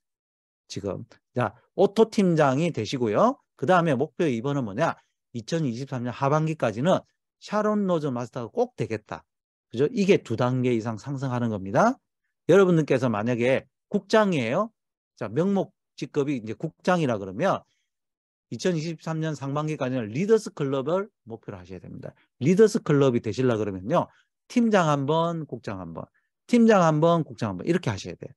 지금. 자, 오토 팀장이 되시고요. 그 다음에 목표 2번은 뭐냐? 2023년 하반기까지는 샤론 로즈 마스터가 꼭 되겠다. 그죠? 이게 2단계 이상 상승하는 겁니다. 여러분들께서 만약에 국장이에요. 자, 명목 직급이 이제 국장이라 그러면 2023년 상반기까지는 리더스 클럽을 목표로 하셔야 됩니다. 리더스 클럽이 되시려 그러면요, 팀장 한 번, 국장 한 번, 팀장 한 번, 국장 한 번, 이렇게 하셔야 돼요.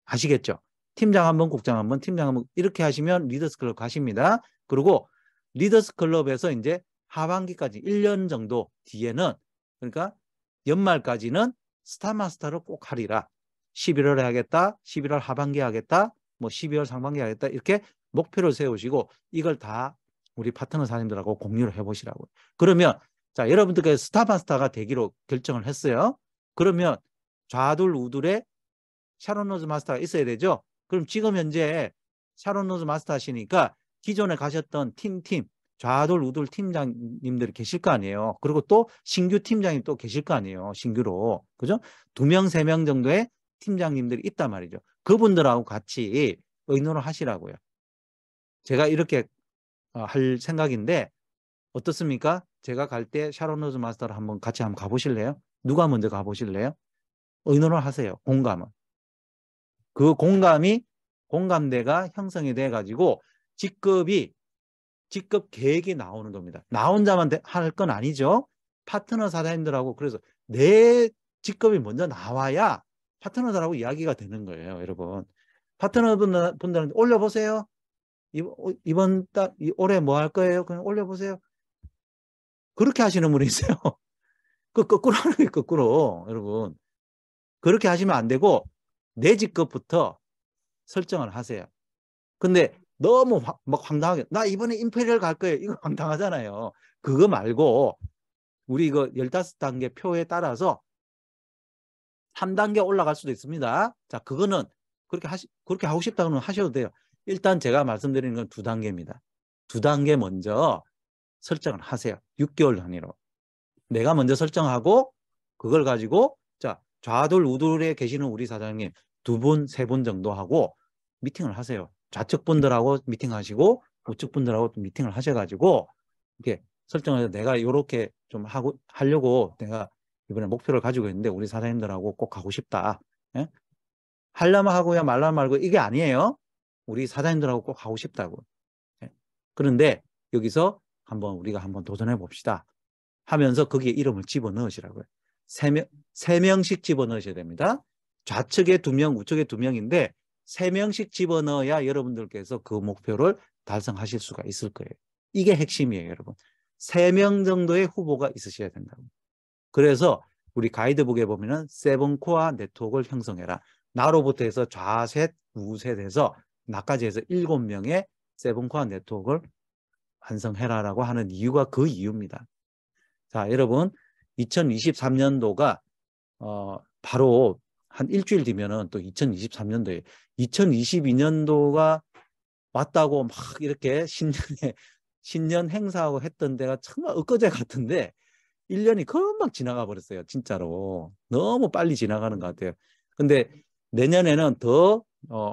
아시겠죠? 팀장 한 번, 국장 한 번, 팀장 한 번, 이렇게 하시면 리더스 클럽 가십니다. 그리고 리더스 클럽에서 이제 하반기까지 1년 정도 뒤에는, 그러니까 연말까지는 스타마스터를 꼭 하리라. 11월에 하겠다, 11월 하반기에 하겠다, 뭐 12월 상반기에 하겠다, 이렇게 목표를 세우시고 이걸 다 우리 파트너 사장님들하고 공유를 해보시라고요. 그러면 자, 여러분들께서 스타마스터가 되기로 결정을 했어요. 그러면 좌둘 우둘에 샤론 로즈 마스터가 있어야 되죠. 그럼 지금 현재 샤론 로즈 마스터 하시니까 기존에 가셨던 팀 좌둘 우둘 팀장님들이 계실 거 아니에요. 그리고 또 신규 팀장님 또 계실 거 아니에요. 신규로. 그죠? 2명, 3명 정도의 팀장님들이 있단 말이죠. 그분들하고 같이 의논을 하시라고요. 제가 이렇게 할 생각인데 어떻습니까? 제가 갈 때 샤론 로즈 마스터를 같이 한번 가보실래요? 누가 먼저 가보실래요? 의논을 하세요. 공감은. 그 공감대가 형성이 돼가지고 직급 계획이 나오는 겁니다. 나 혼자만 할 건 아니죠. 파트너 사장님들하고. 그래서 내 직급이 먼저 나와야 파트너들하고 이야기가 되는 거예요, 여러분. 파트너분들한테 올려보세요. 올해 뭐 할 거예요? 그냥 올려보세요. 그렇게 하시는 분이 있어요. 그 거꾸로 하는 거예요, 거꾸로. 여러분. 그렇게 하시면 안 되고 내 직급부터 설정을 하세요. 근데 너무 막 황당하게 나 이번에 임페리얼 갈 거예요. 이거 황당하잖아요. 그거 말고 우리 이거 15단계 표에 따라서 3단계 올라갈 수도 있습니다. 자, 그거는 그렇게 하고 싶다 그러면 하셔도 돼요. 일단 제가 말씀드리는 건 2단계입니다. 2단계 먼저 설정을 하세요. 6개월 단위로. 내가 먼저 설정하고 그걸 가지고 자, 좌둘 우둘에 계시는 우리 사장님 2분, 3분 정도 하고 미팅을 하세요. 좌측 분들하고 미팅하시고 우측 분들하고 미팅을 하셔가지고 이렇게 설정해서 내가 이렇게 좀 하려고 내가 이번에 목표를 가지고 있는데 우리 사장님들하고 꼭 가고 싶다. 예? 하려면 하고야 말라면 말고 이게 아니에요. 우리 사장님들하고 꼭 하고 싶다고. 예? 그런데 여기서 우리가 한번 도전해 봅시다. 하면서 거기에 이름을 집어넣으시라고요. 3명씩 집어넣으셔야 됩니다. 좌측에 2명, 우측에 2명인데 3명씩 집어넣어야 여러분들께서 그 목표를 달성하실 수가 있을 거예요. 이게 핵심이에요, 여러분. 3명 정도의 후보가 있으셔야 된다고. 그래서 우리 가이드북에 보면은 7코어 네트워크를 형성해라. 나로부터 해서 좌셋, 우셋에서 나까지 해서 7명의 7코어 네트워크를 완성해라라고 하는 이유가 그 이유입니다. 자, 여러분 2023년도가 바로 한 일주일 뒤면은 또 2023년도에 2022년도가 왔다고 막 이렇게 신년 행사하고 했던 데가 정말 엊그제 같은데 1년이 금방 지나가 버렸어요. 진짜로. 너무 빨리 지나가는 것 같아요. 근데 내년에는 더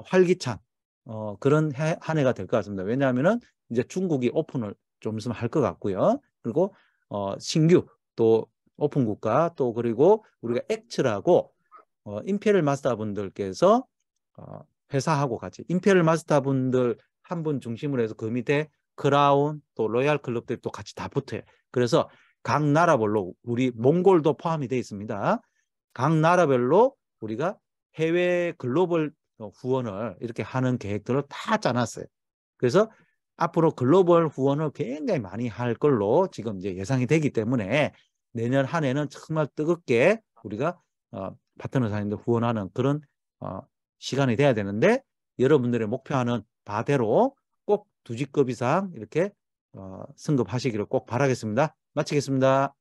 활기찬 그런 한 해가 될 것 같습니다. 왜냐하면은 이제 중국이 오픈을 좀 있으면 할 것 같고요. 그리고 신규 또 오픈 국가 또 그리고 우리가 액츠라고 임페리얼 마스터 분들께서 회사하고 같이 임페리얼 마스터 분들 한 분 중심으로 해서 그 밑에 크라운 또 로얄 클럽들이 또 같이 다 붙어요. 그래서 각 나라별로 우리 몽골도 포함이 되어 있습니다. 각 나라별로 우리가 해외 글로벌 후원을 이렇게 하는 계획들을 다 짜놨어요. 그래서 앞으로 글로벌 후원을 굉장히 많이 할 걸로 지금 이제 예상이 되기 때문에 내년 한 해는 정말 뜨겁게 우리가 파트너 사장님들 후원하는 그런 시간이 돼야 되는데 여러분들의 목표하는 바대로 꼭 2직급 이상 이렇게 승급하시기를 꼭 바라겠습니다. 마치겠습니다.